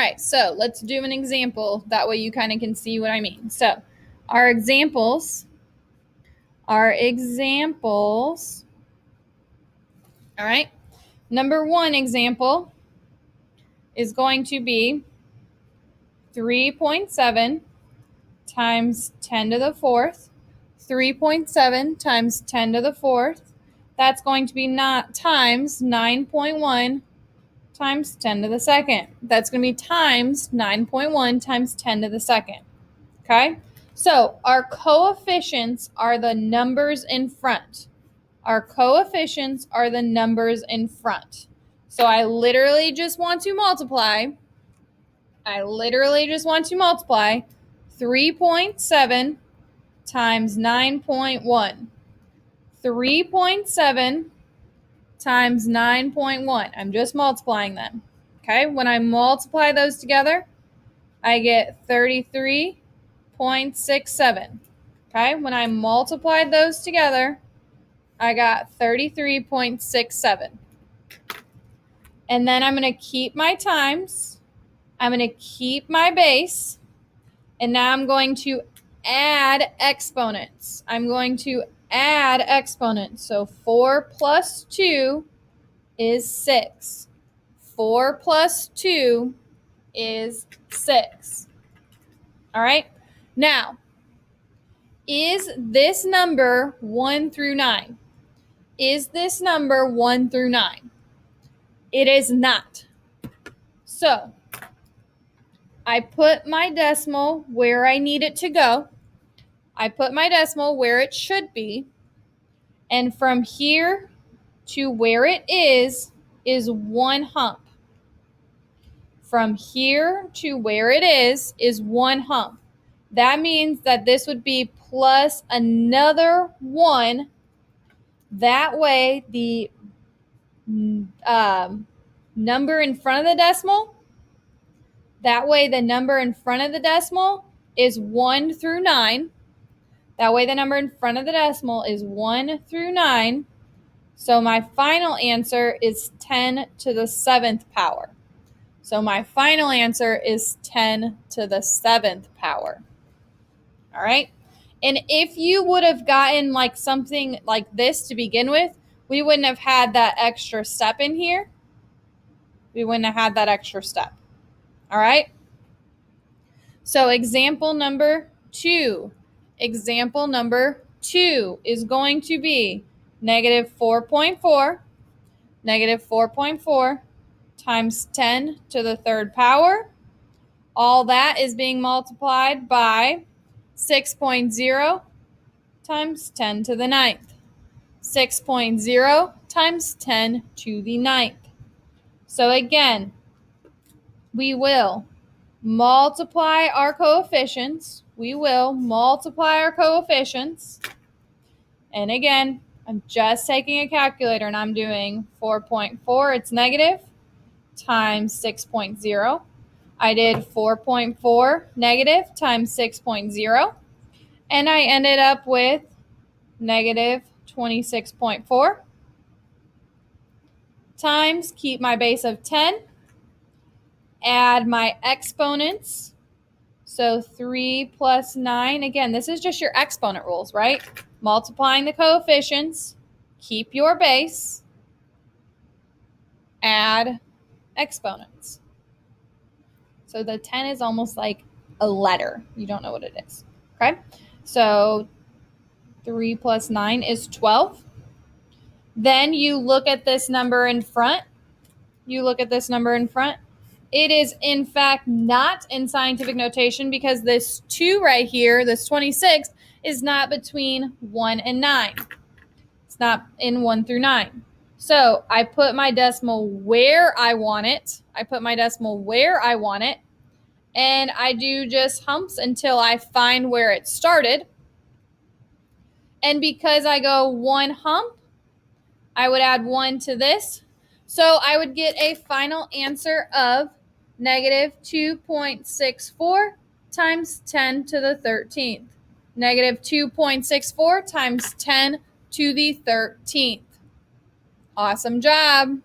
right, so let's do an example. That way you kind of can see what I mean. So our examples, all right. Number one example is going to be 3.7 times 10 to the fourth. 3.7 times 10 to the fourth. That's going to be not times 9.1 times 10 to the second. That's going to be times 9.1 times 10 to the second. Okay? So our coefficients are the numbers in front. Our coefficients are the numbers in front. So I literally just want to multiply. 3.7 times 9.1. 3.7 times 9.1. I'm just multiplying them. Okay, when I multiply those together, I get 33.67. Okay, when I multiplied those together, I got 33.67. And then I'm going to keep my times. I'm going to keep my base. And now I'm going to add exponents. So 4 plus 2 is 6. 4 plus 2 is 6. All right. Now, is this number 1 through 9? Is this number 1 through 9? It is not. So I put my decimal where I need it to go. I put my decimal where it should be. And from here to where it is one hump. From here to where it is one hump. That means that this would be plus another 1. That way the number in front of the decimal, is 1 through 9. That way the number in front of the decimal is 1 through 9. So my final answer is 10 to the 7th power. So my final answer is 10 to the 7th power. All right. And if you would have gotten like something like this to begin with, we wouldn't have had that extra step in here. All right. So example number 2. Example number 2 is going to be negative 4.4 times 10 to the 3rd power. All that is being multiplied by 6.0 times 10 to the 9th. 6.0 times 10 to the 9th. So again, we will multiply our coefficients. And again, I'm just taking a calculator and I'm doing 4.4, it's negative, times 6.0. I did 4.4 negative times 6.0. And I ended up with negative 26.4 times, keep my base of 10, add my exponents. So 3 plus 9. Again, this is just your exponent rules, right? Multiplying the coefficients, keep your base, add exponents. So the 10 is almost like a letter. You don't know what it is. Okay? So 3 plus 9 is 12. Then you look at this number in front. It is, in fact, not in scientific notation because this 2 right here, this 26, is not between 1 and 9. It's not in 1 through 9. So I put my decimal where I want it. And I do just humps until I find where it started. And because I go 1 hump, I would add 1 to this. So I would get a final answer of negative 2.64 times 10 to the 13th. Negative 2.64 times 10 to the 13th. Awesome job.